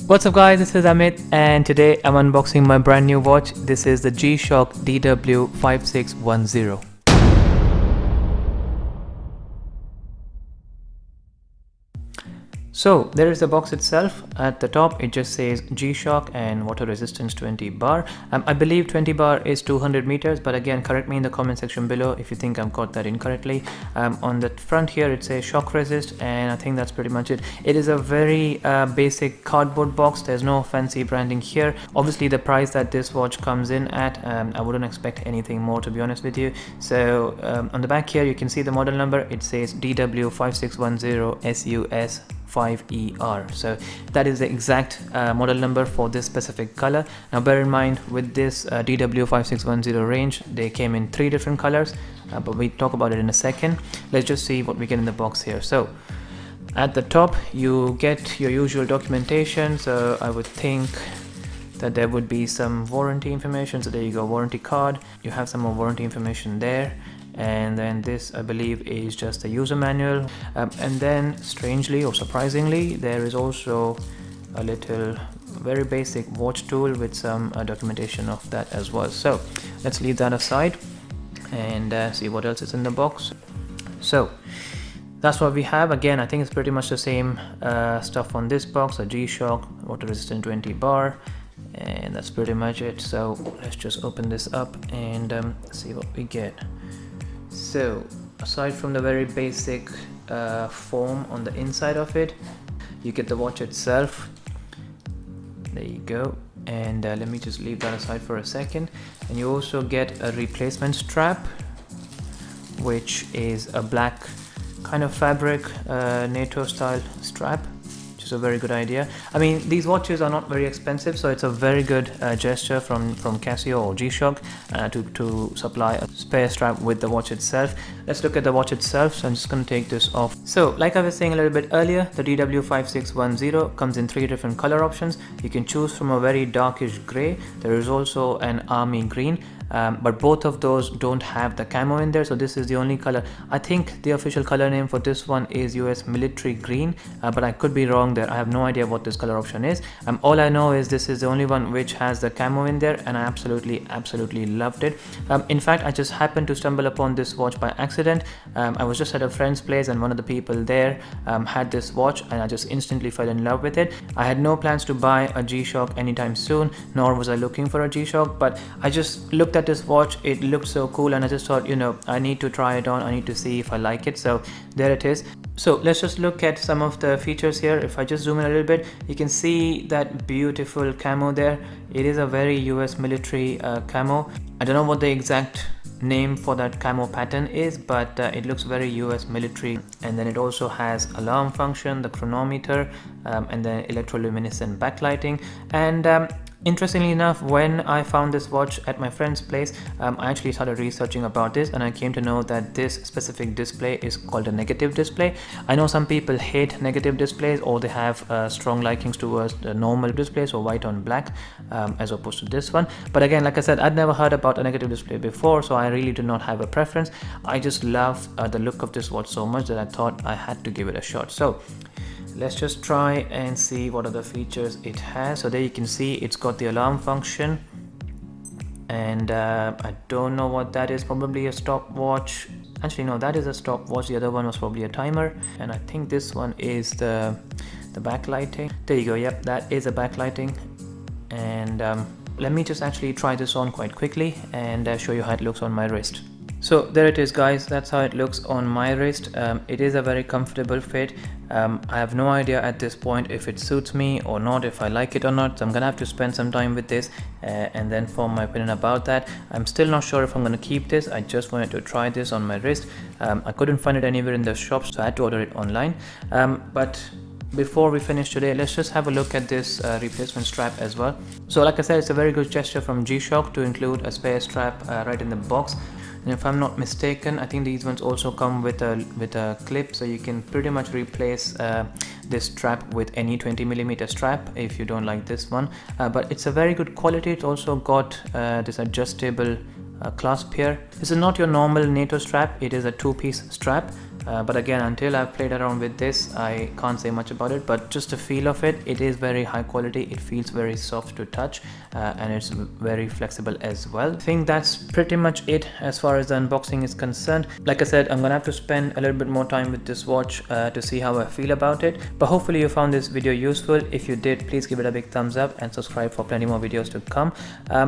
What's up guys, this is Amit and today I'm unboxing my brand new watch. This is the GShock DW-5610. So there is the box itself. At the top it just says GShock and water resistance 20 bar. I believe 20 bar is 200 meters, but again correct me in the comment section below if you think I've got that incorrectly. On the front here it says shock resist, and I think that's pretty much it. It is a very basic cardboard box. There's no fancy branding here. Obviously the price that this watch comes in at, I wouldn't expect anything more, to be honest with you. So on the back here you can see the model number. It says DW5610 SUS 5ER. So that is the exact model number for this specific color. Now bear in mind, with this DW5610 range, they came in 3 different colors, but we talk about it in a second. Let's just see what we get in the box here. So at the top you get your usual documentation. So I would think that there would be some warranty information. So there you go, warranty card. You have some more warranty information there. And then this, I believe, is just a user manual, and then strangely or surprisingly there is also a little very basic watch tool with some documentation of that as well. So let's leave that aside and see what else is in the box. So that's what we have. Again, I think it's pretty much the same stuff on this box: a GShock, water resistant 20 bar, and that's pretty much it. So let's just open this up and see what we get. So aside from the very basic foam on the inside of it, you get the watch itself. There you go. And let me just leave that aside for a second. And you also get a replacement strap, which is a black kind of fabric NATO style strap, which is a very good idea. I mean, these watches are not very expensive, so it's a very good gesture from Casio or GShock to supply a spare strap with the watch itself. Let's look at the watch itself. So I'm just going to take this off. So like I was saying a little bit earlier, the DW5610 comes in 3 different color options. You can choose from a very darkish gray. There is also an army green, but both of those don't have the camo in there, so this is the only color. I think the official color name for this one is US military green, but I could be wrong there. I have no idea what this color option is. All I know is this is the only one which has the camo in there, and I absolutely loved it. In fact, I just happened to stumble upon this watch by accident. I was just at a friend's place and one of the people there had this watch, and I just instantly fell in love with it. I had no plans to buy a GShock anytime soon, nor was I looking for a GShock, but I just looked at this watch. It looked so cool, and I just thought, you know, I need to try it on. I need to see if I like it. So there it is. So let's just look at some of the features here. If I just zoom in a little bit, you can see that beautiful camo there. It is a very US military camo. I don't know what the exact name for that camo pattern is, but it looks very US military. And then it also has alarm function, the chronometer, and then electroluminescent backlighting. And interestingly enough, when I found this watch at my friend's place, I actually started researching about this, and I came to know that this specific display is called a negative display. I know some people hate negative displays, or they have strong likings towards the normal displays or white on black as opposed to this one. But again, like I said, I'd never heard about a negative display before, so I really do not have a preference. I just love the look of this watch so much that I thought I had to give it a shot. So let's just try and see what other features it has. So there you can see it's got the alarm function, and I don't know what that is. Probably a stopwatch. Actually no, that is a stopwatch. The other one was probably a timer, and I think this one is the backlighting. There you go. Yep, that is a backlighting. And let me just actually try this on quite quickly and show you how it looks on my wrist. So there it is, guys. That's how it looks on my wrist. It is a very comfortable fit. I have no idea at this point if it suits me or not, if I like it or not. So I'm gonna have to spend some time with this and then form my opinion about that. I'm still not sure if I'm gonna keep this. I just wanted to try this on my wrist. I couldn't find it anywhere in the shops, so I had to order it online. But before we finish today, let's just have a look at this replacement strap as well. So like I said, it's a very good gesture from GShock to include a spare strap right in the box. And if I'm not mistaken, I think these ones also come with a clip, so you can pretty much replace this strap with any 20mm strap if you don't like this one. But it's a very good quality. It's also got this adjustable clasp here. This is not your normal NATO strap. It is a 2-piece strap, but again, until I've played around with this, I can't say much about it. But just the feel of it, it is very high quality. It feels very soft to touch, and it's very flexible as well. I think that's pretty much it as far as the unboxing is concerned. Like I said, I'm gonna have to spend a little bit more time with this watch to see how I feel about it. But hopefully you found this video useful. If you did, please give it a big thumbs up and subscribe for plenty more videos to come.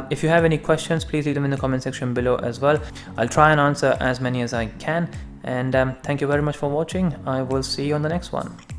If you have any questions, please leave them in the comment section below as well. I'll try and answer as many as I can. And thank you very much for watching. I will see you on the next one.